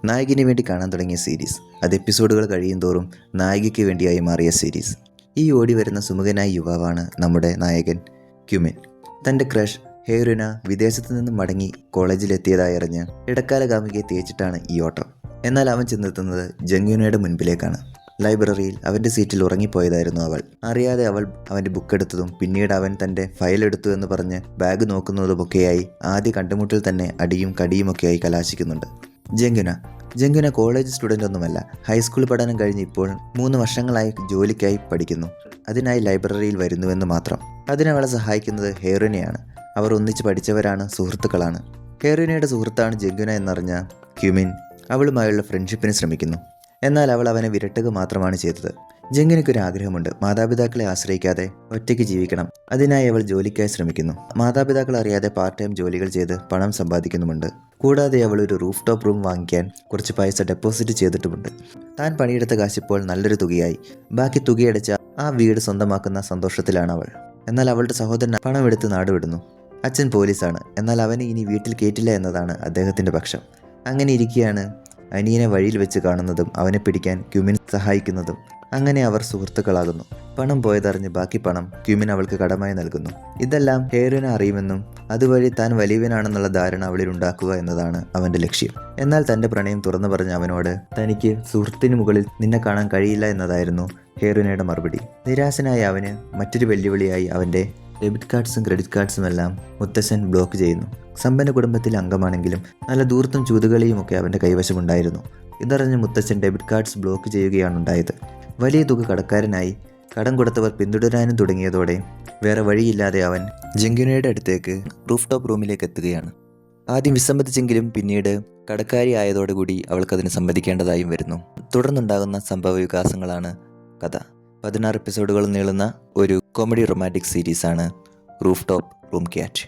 നായകന് വേണ്ടി കാണാൻ തുടങ്ങിയ സീരീസ് അത് എപ്പിസോഡുകൾ കഴിയും തോറും നായികയ്ക്ക് വേണ്ടിയായി മാറിയ സീരീസ്. ഈ ഓടി വരുന്ന സുമുഖനായ യുവാവാണ് നമ്മുടെ നായകൻ ക്യുമിൻ. തൻ്റെ ക്രഷ് ഹെയറുന വിദേശത്ത് നിന്നും മടങ്ങി കോളേജിലെത്തിയതായി അറിഞ്ഞ് ഇടക്കാല കാമുകിയെ തേച്ചിട്ടാണ് ഈ ഓട്ടം. എന്നാൽ അവൻ ചെന്നെത്തുന്നത് ജങ്യുനയുടെ മുൻപിലേക്കാണ്. ലൈബ്രറിയിൽ അവൻ്റെ സീറ്റിൽ ഉറങ്ങിപ്പോയതായിരുന്നു അവൾ. അറിയാതെ അവൾ അവൻ്റെ ബുക്ക് എടുത്തതും പിന്നീട് അവൻ തൻ്റെ ഫയൽ എടുത്തു എന്ന് പറഞ്ഞ് ബാഗ് നോക്കുന്നതുമൊക്കെയായി ആദ്യ കണ്ടുമുട്ടൽ തന്നെ അടിയും കടിയുമൊക്കെയായി കലാശിക്കുന്നുണ്ട്. ജങ്കുന കോളേജ് സ്റ്റുഡൻ്റ് ഒന്നുമല്ല. ഹൈസ്കൂൾ പഠനം കഴിഞ്ഞ് ഇപ്പോൾ 3 വർഷങ്ങളായി ജോലിക്കായി പഠിക്കുന്നു. അതിനായി ലൈബ്രറിയിൽ വരുന്നുവെന്ന് മാത്രം. അതിനവളെ സഹായിക്കുന്നത് ഹെയറുനയാണ്. അവർ ഒന്നിച്ച് പഠിച്ചവരാണ്, സുഹൃത്തുക്കളാണ്. ഹെയറുനയുടെ സുഹൃത്താണ് ജങ്കുന എന്നറിഞ്ഞ ക്യുമിൻ അവളുമായുള്ള ഫ്രണ്ട്ഷിപ്പിന് ശ്രമിക്കുന്നു. എന്നാൽ അവൾ അവനെ വിരട്ടുക മാത്രമാണ് ചെയ്തത്. ജങ്കുനയ്ക്കൊരു ആഗ്രഹമുണ്ട്. മാതാപിതാക്കളെ ആശ്രയിക്കാതെ ഒറ്റയ്ക്ക് ജീവിക്കണം. അതിനായി അവൾ ജോലിക്കായി ശ്രമിക്കുന്നു. മാതാപിതാക്കൾ അറിയാതെ പാർട്ട് ടൈം ജോലികൾ ചെയ്ത് പണം സമ്പാദിക്കുന്നുമുണ്ട്. കൂടാതെ അവൾ ഒരു റൂഫ് ടോപ്പ് റൂം വാങ്ങിക്കാൻ കുറച്ച് പൈസ ഡെപ്പോസിറ്റ് ചെയ്തിട്ടുമുണ്ട്. താൻ പണിയെടുത്ത കാശിപ്പോൾ നല്ലൊരു തുകയായി. ബാക്കി തുകയടച്ച ആ വീട് സ്വന്തമാക്കുന്ന സന്തോഷത്തിലാണ് അവൾ. എന്നാൽ അവളുടെ സഹോദരൻ പണമെടുത്ത് നാടുവിടുന്നു. അച്ഛൻ പോലീസാണ്. എന്നാൽ അവനെ ഇനി വീട്ടിൽ കയറ്റില്ല എന്നതാണ് അദ്ദേഹത്തിൻ്റെ പക്ഷം. അങ്ങനെ ഇരിക്കെയാണ് അനിയനെ വഴിയിൽ വെച്ച് കാണുന്നതും അവനെ പിടിക്കാൻ ക്യുമിൻ സഹായിക്കുന്നതും. അങ്ങനെ അവർ സുഹൃത്തുക്കളാകുന്നു. പണം പോയതറിഞ്ഞ് ബാക്കി പണം ക്യുമിൻ അവൾക്ക് കടമായി നൽകുന്നു. ഇതെല്ലാം ഹെയറുന അറിയുമെന്നും അതുവഴി താൻ വലിയവനാണെന്നുള്ള ധാരണ അവളിൽ ഉണ്ടാക്കുക എന്നതാണ് അവൻ്റെ ലക്ഷ്യം. എന്നാൽ തൻ്റെ പ്രണയം തുറന്നു പറഞ്ഞ അവനോട് തനിക്ക് സുഹൃത്തിന് മുകളിൽ നിന്നെ കാണാൻ കഴിയില്ല എന്നതായിരുന്നു ഹെയറുനയുടെ മറുപടി. നിരാശനായ അവന് മറ്റൊരു വെല്ലുവിളിയായി അവൻ്റെ ഡെബിറ്റ് കാർഡ്സും ക്രെഡിറ്റ് കാർഡ്സും എല്ലാം മുത്തശ്ശൻ ബ്ലോക്ക് ചെയ്യുന്നു. സമ്പന്ന കുടുംബത്തിലെ അംഗമാണെങ്കിലും നല്ല ദൂർത്തും ചൂതുകളിയുമൊക്കെ അവൻ്റെ കൈവശമുണ്ടായിരുന്നു. ഇതറിഞ്ഞ് മുത്തശ്ശൻ ഡെബിറ്റ് കാർഡ്സ് ബ്ലോക്ക് ചെയ്യുകയാണ് ഉണ്ടായത്. വലിയ തുക കടക്കാരനായി കടം കൊടുത്തവർ പിന്തുടരാനും തുടങ്ങിയതോടെ വേറെ വഴിയില്ലാതെ അവൻ ജങ്കുനയുടെ അടുത്തേക്ക് റൂഫ് ടോപ്പ് റൂമിലേക്ക് എത്തുകയാണ്. ആദ്യം വിസമ്മതിച്ചെങ്കിലും പിന്നീട് കടക്കാരി ആയതോടുകൂടി അവൾക്കതിന് സമ്മതിക്കേണ്ടതായും വരുന്നു. തുടർന്നുണ്ടാകുന്ന സംഭവ വികാസങ്ങളാണ് കഥ. 16 എപ്പിസോഡുകൾ നീളുന്ന ഒരു കോമഡി റൊമാൻറ്റിക് സീരീസാണ് റൂഫ് ടോപ്പ് റൂം ക്യാറ്റ്.